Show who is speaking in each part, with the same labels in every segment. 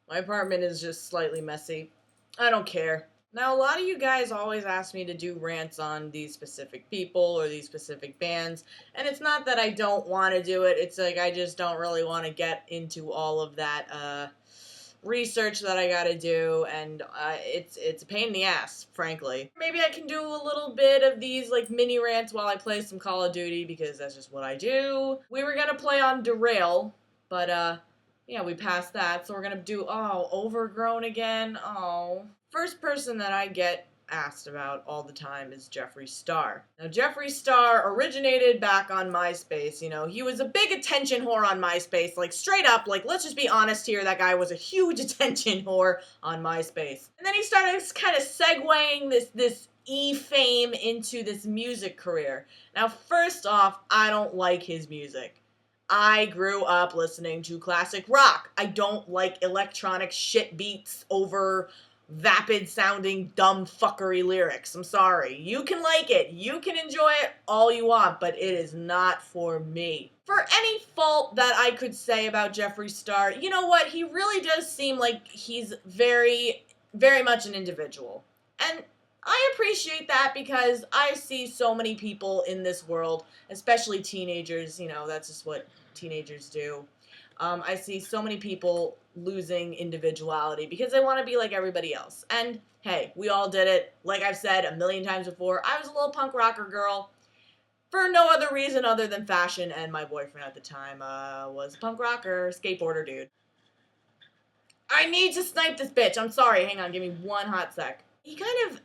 Speaker 1: My apartment is just slightly messy. I don't care. Now, a lot of you guys always ask me to do rants on these specific people or these specific bands, and it's not that I don't want to do it, it's like I just don't really want to get into all of that, research that I gotta do, and it's a pain in the ass, frankly. Maybe I can do a little bit of these, like, mini rants while I play some Call of Duty, because that's just what I do. We were gonna play on Derail, but, yeah, we passed that, so we're gonna do, oh, Overgrown again, oh. First person that I get asked about all the time is Jeffree Star. Now, Jeffree Star originated back on MySpace, you know, he was a big attention whore on MySpace, like, straight up, like, let's just be honest here, that guy was a huge attention whore on MySpace. And then he started kind of segueing this e-fame into this music career. Now, first off, I don't like his music. I grew up listening to classic rock. I don't like electronic shit beats over vapid sounding dumb fuckery lyrics. I'm sorry. You can like it. You can enjoy it all you want, but it is not for me. For any fault that I could say about Jeffree Star, you know what? He really does seem like he's very, very much an individual. And I appreciate that because I see so many people in this world, especially teenagers, you know, that's just what teenagers do. I see so many people losing individuality because they want to be like everybody else. And hey, we all did it. Like I've said a million times before, I was a little punk rocker girl for no other reason other than fashion, and my boyfriend at the time was a punk rocker, skateboarder dude. I need to snipe this bitch. I'm sorry. Hang on. Give me one hot sec. He kind of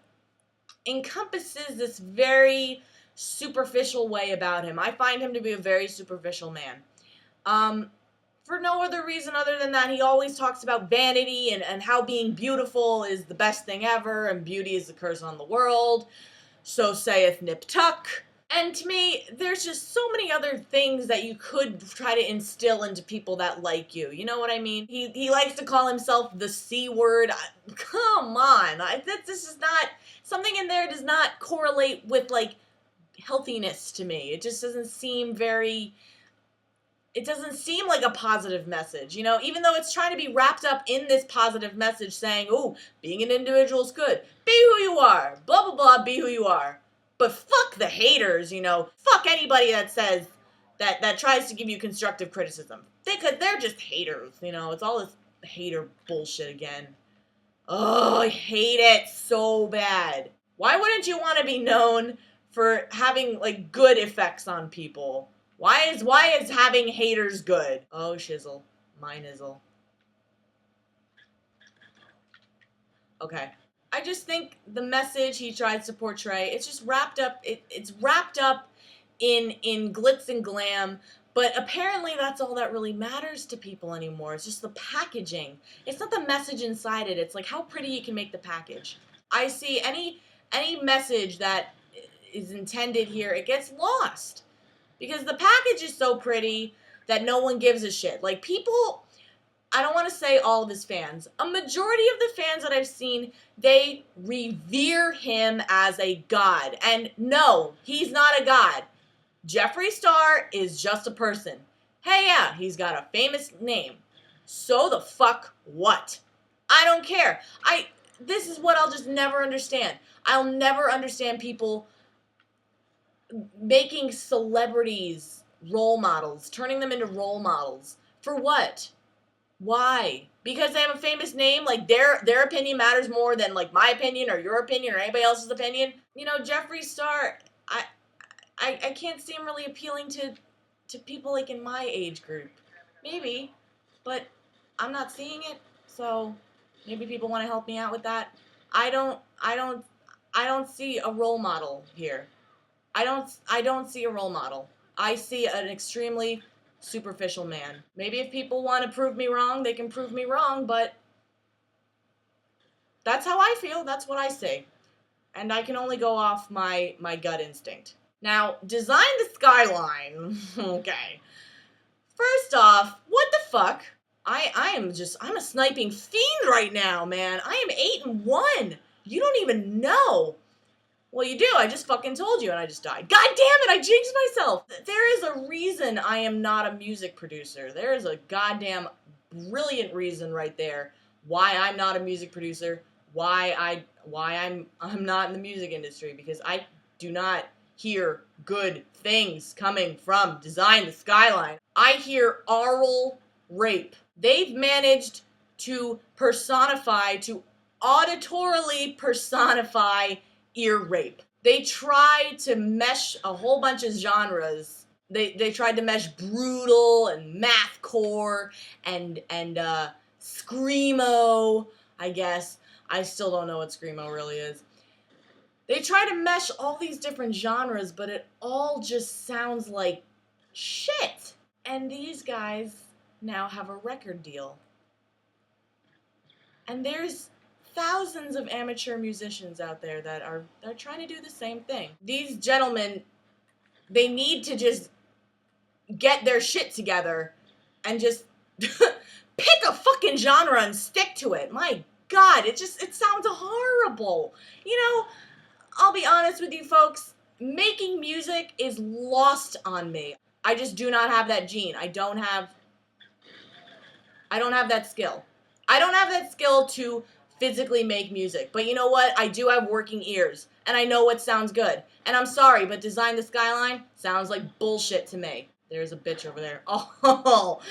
Speaker 1: encompasses this very superficial way about him. I find him to be a very superficial man. For no other reason other than that, he always talks about vanity and how being beautiful is the best thing ever, and beauty is the curse on the world. So saith Nip Tuck. And to me, there's just so many other things that you could try to instill into people that like you. You know what I mean? He likes to call himself the C word. Come on. This is not, something in there does not correlate with, like, healthiness to me. It just doesn't seem very, it doesn't seem like a positive message, you know, even though it's trying to be wrapped up in this positive message saying, oh, being an individual is good. Be who you are. Blah, blah, blah, be who you are. But fuck the haters, you know. Fuck anybody that says, that tries to give you constructive criticism. They're just haters, you know. It's all this hater bullshit again. Oh, I hate it so bad. Why wouldn't you want to be known for having, like, good effects on people? Why is having haters good? Oh, shizzle. My nizzle. Okay. I just think the message he tries to portray, it's just wrapped up, it's wrapped up in glitz and glam, but apparently that's all that really matters to people anymore. It's just the packaging. It's not the message inside it. It's like how pretty you can make the package. I see any message that is intended here, it gets lost. Because the package is so pretty that no one gives a shit. Like, people, I don't want to say all of his fans. A majority of the fans that I've seen, they revere him as a god. And no, he's not a god. Jeffree Star is just a person. Hey, yeah, he's got a famous name. So the fuck what? I don't care. This is what I'll just never understand. I'll never understand people making celebrities role models, turning them into role models. For what? Why? Because they have a famous name? Like, their opinion matters more than, like, my opinion or your opinion or anybody else's opinion? You know, Jeffree Star, I can't see him really appealing to people, like, in my age group. Maybe, but I'm not seeing it, so maybe people want to help me out with that. I don't see a role model here. I don't see a role model. I see an extremely superficial man. Maybe if people want to prove me wrong, they can prove me wrong, but that's how I feel. That's what I see. And I can only go off my gut instinct. Now, design the Skyline. Okay. First off, what the fuck? I'm a sniping fiend right now, man. I am 8-1. You don't even know. Well, you do. I just fucking told you and I just died. God damn it, I jinxed myself. There is a reason I am not a music producer. There is a goddamn brilliant reason right there why I'm not a music producer, why I'm not in the music industry, because I do not hear good things coming from Design the Skyline. I hear oral rape. They've managed to auditorily personify ear rape. They tried to mesh a whole bunch of genres. They tried to mesh brutal and mathcore and screamo, I guess. I still don't know what screamo really is. They try to mesh all these different genres, but it all just sounds like shit. And these guys now have a record deal. And there's thousands of amateur musicians out there that are trying to do the same thing. These gentlemen, they need to just get their shit together and just pick a fucking genre and stick to it. My God, it sounds horrible. You know, I'll be honest with you folks, making music is lost on me. I just do not have that gene. I don't have that skill. I don't have that skill to physically make music. But you know what? I do have working ears. And I know what sounds good. And I'm sorry, but Design the Skyline sounds like bullshit to me. There's a bitch over there. Oh,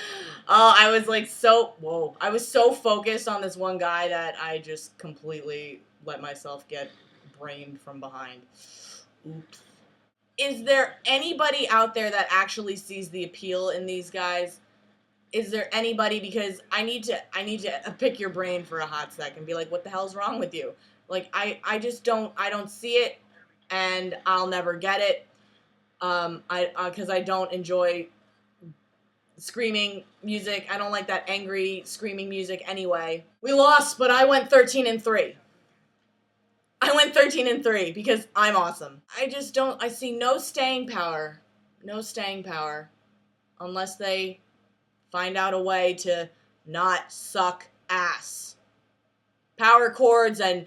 Speaker 1: I was like whoa. I was so focused on this one guy that I just completely let myself get brained from behind. Oops. Is there anybody out there that actually sees the appeal in these guys? Is there anybody? Because I need to pick your brain for a hot second and be like, what the hell's wrong with you? Like, I just don't see it, and I'll never get it. Because I don't enjoy screaming music. I don't like that angry screaming music anyway. We lost, but I went 13-3. I went 13-3 because I'm awesome. I see no staying power. No staying power. Unless they find out a way to not suck ass. Power chords and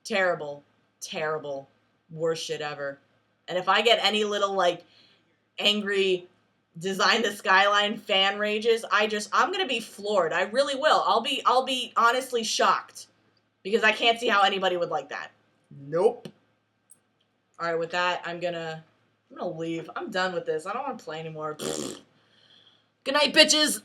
Speaker 1: terrible, worst shit ever. And if I get any little like angry Design the Skyline fan rages, I'm gonna be floored. I really will. I'll be honestly shocked because I can't see how anybody would like that. Nope. All right, with that, I'm gonna leave. I'm done with this. I don't want to play anymore. Good night, bitches.